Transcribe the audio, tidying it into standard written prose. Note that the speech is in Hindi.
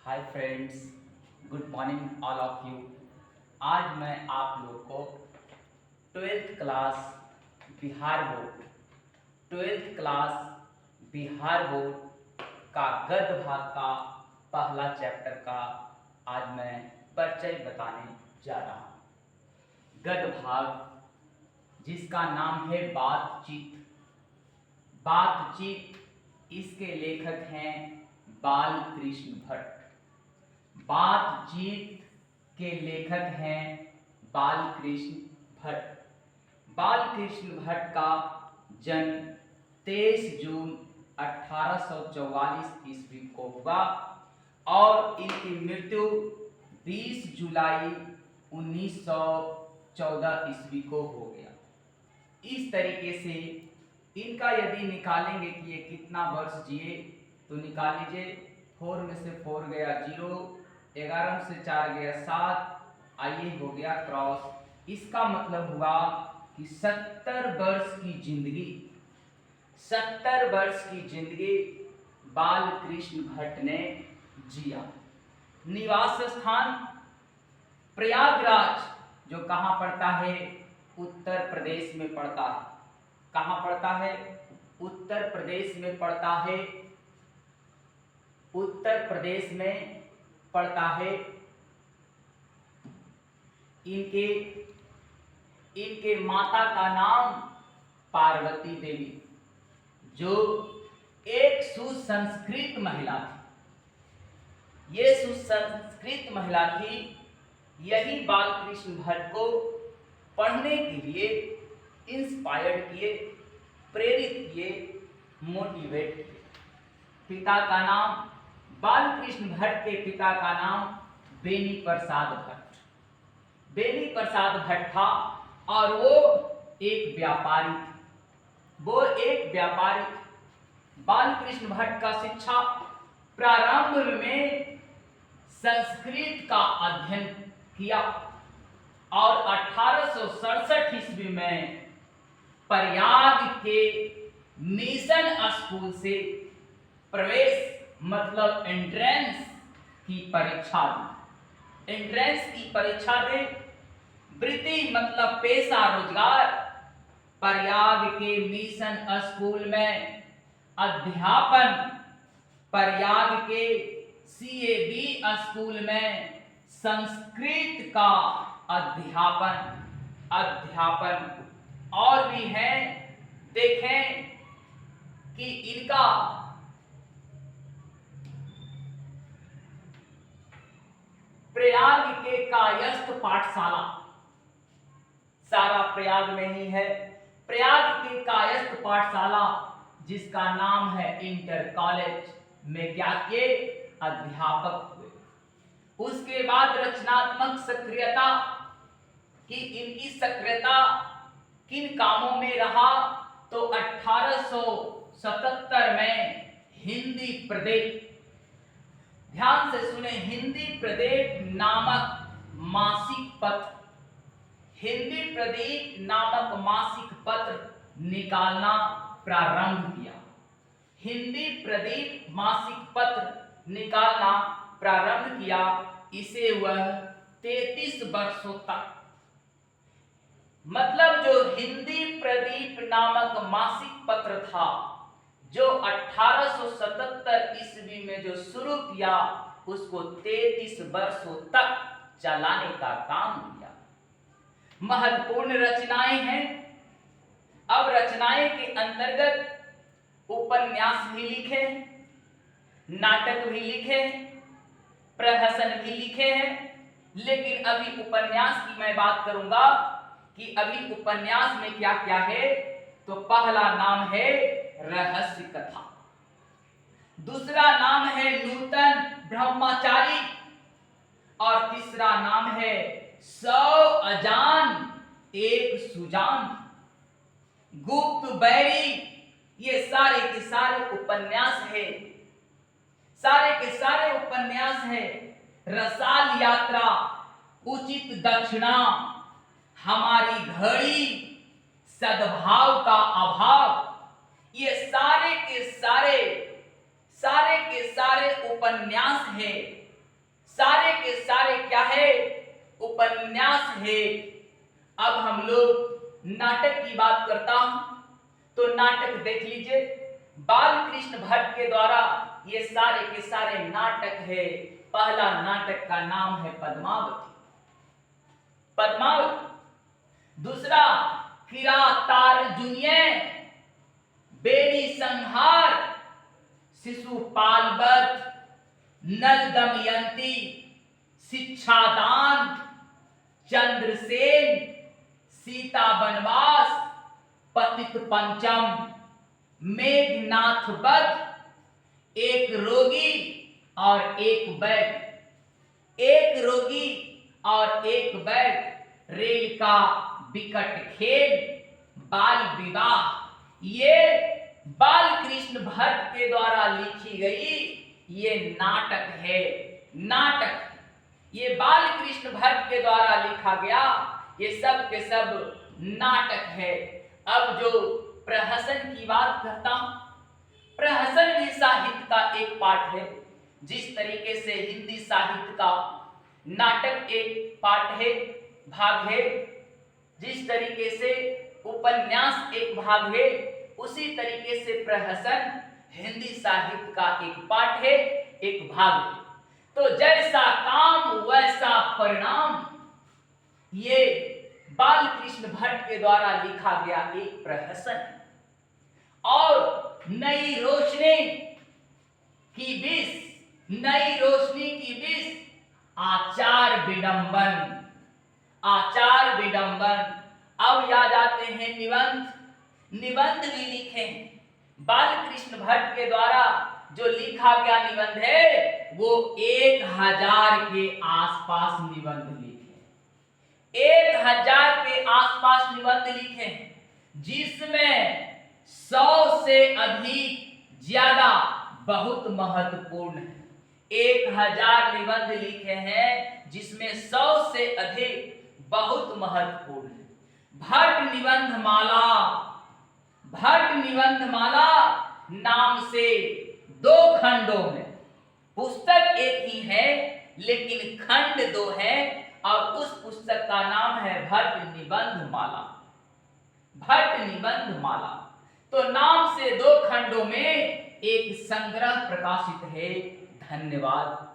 Hi friends, good morning all of you. आज मैं आप लोग को twelfth class Bihar board Bihar board का गद्य भाग का पहला चैप्टर का आज मैं परिचय बताने जा रहा हूँ। गद्य भाग जिसका नाम है बातचीत। इसके लेखक हैं बाल कृष्ण भट्ट। बातचीत के लेखक हैं बाल कृष्ण भट्ट। बाल कृष्ण भट्ट का जन्म 23 जून 1844 ईस्वी को हुआ और इनकी मृत्यु 20 जुलाई 1914 ईस्वी को हो गया। इस तरीके से इनका यदि निकालेंगे कि ये कितना वर्ष जिए तो निकाल लीजिए। 4 में से 4 गया 0, 11 में से 4 गया 7, आइए हो गया क्रॉस। इसका मतलब हुआ कि 70 वर्ष की जिंदगी बाल कृष्ण भट्ट ने जिया। निवास स्थान प्रयागराज, जो कहाँ पड़ता है? उत्तर प्रदेश में पड़ता है। कहाँ पड़ता है? उत्तर प्रदेश में पड़ता है। उत्तर प्रदेश में पड़ता है। इनके माता का नाम पार्वती देवी, जो एक सुसंस्कृत महिला थी। ये सुसंस्कृत महिला थी। यही बाल कृष्ण भट्ट को पढ़ने के लिए इंस्पायर्ड किए, प्रेरित किए, मोटिवेट किए। पिता का नाम बाल कृष्ण भट्ट के पिता का नाम बेनी प्रसाद भट्ट था और वो एक व्यापारी थे। बाल कृष्ण भट्ट का शिक्षा प्रारंभ में संस्कृत का अध्ययन किया और 1867 ईस्वी में प्रयाग के मिशन स्कूल से प्रवेश मतलब एंट्रेंस की परीक्षा दे। वृत्ति मतलब पेशा रोजगार। प्रयाग के मिशन स्कूल में अध्यापन, प्रयाग के CAB स्कूल में संस्कृत का अध्यापन और भी है। देखें कि इनका प्रयाग के कायस्थ पाठशाला, सारा प्रयाग में ही है। प्रयाग के कायस्थ पाठशाला जिसका नाम है इंटर कॉलेज में क्या किए? अध्यापक हुए। उसके बाद रचनात्मक सक्रियता की इनकी सक्रियता किन कामों में रहा? तो 1877 में हिंदी प्रदेश, ध्यान से सुने, हिंदी प्रदेश नामक मासिक पत्र निकालना प्रारंभ किया। हिंदी प्रदीप मासिक पत्र निकालना प्रारंभ किया। इसे वह 33 वर्षों तक, मतलब जो हिंदी प्रदीप नामक मासिक पत्र था, जो 1877 ईस्वी में जो शुरू किया, उसको 33 वर्षों तक चलाने का काम किया। महत्वपूर्ण रचनाएं हैं। अब रचनाएं के अंतर्गत उपन्यास भी लिखे, नाटक भी लिखे, प्रहसन भी लिखे हैं। लेकिन अभी उपन्यास की मैं बात करूंगा कि अभी उपन्यास में क्या क्या है। तो पहला नाम है रहस्य कथा, दूसरा नाम है नूतन ब्रह्मचारी और तीसरा नाम है 100 अजान एक सुजान, गुप्त बैरी। ये सारे के सारे उपन्यास है। रसाल यात्रा, उचित दक्षिणा, हमारी घड़ी, सद्भाव का अभाव, ये सारे के सारे उपन्यास है सारे के सारे क्या है, उपन्यास है। अब हम लोग नाटक की बात करता हूं, तो नाटक देख लीजिए, बाल कृष्ण भट्ट के द्वारा ये सारे के सारे नाटक है। पहला नाटक का नाम है पद्मावती, पद्मावती। दूसरा किरातार्जुनीय, बेनी संहार, शिशुपाल वध, नल दमयंती, शिक्षादान, चंद्रसेन, सीता वनवास, पतित पंचम, मेघनाथ वध, एक रोगी और एक वैद्य, एक रोगी और एक वैद्य, रेल का विकट खेल, बाल विवाह। ये बाल कृष्ण भट्ट के द्वारा लिखी गई ये नाटक है। नाटक ये बाल कृष्ण भट्ट के द्वारा लिखा गया ये सब के सब नाटक है। अब जो प्रहसन की बात करता हूं, प्रहसन भी साहित्य का एक पाठ है। जिस तरीके से हिंदी साहित्य का नाटक एक पाठ है, भाग है, जिस तरीके से उपन्यास एक भाग है, उसी तरीके से प्रहसन हिंदी साहित्य का एक पाठ है, एक भाग है। तो जैसा काम वैसा परिणाम, ये बाल कृष्ण भट्ट के द्वारा लिखा गया एक प्रहसन है। और नई रोशनी की विष, नई रोशनी की विष, आचार विडंबन, आचार विडंबन। अब याद आते हैं निबंध, निबंध भी लिखे बाल कृष्ण भट्ट के द्वारा जो लिखा गया निबंध है वो 1000 के आसपास निबंध लिखे, 1000 के आसपास निबंध लिखे, जिसमें 100 से अधिक ज्यादा बहुत महत्वपूर्ण है। 1000 निबंध लिखे हैं जिसमें 100 से अधिक बहुत महत्वपूर्ण है। भट्ट निबंध माला, भट्ट निबंध माला नाम से 2 खंडों में, पुस्तक एक ही है लेकिन खंड 2 है, और उस पुस्तक का नाम है भट्ट निबंध माला, भट्ट निबंध माला। तो नाम से 2 खंडों में एक संग्रह प्रकाशित है। धन्यवाद।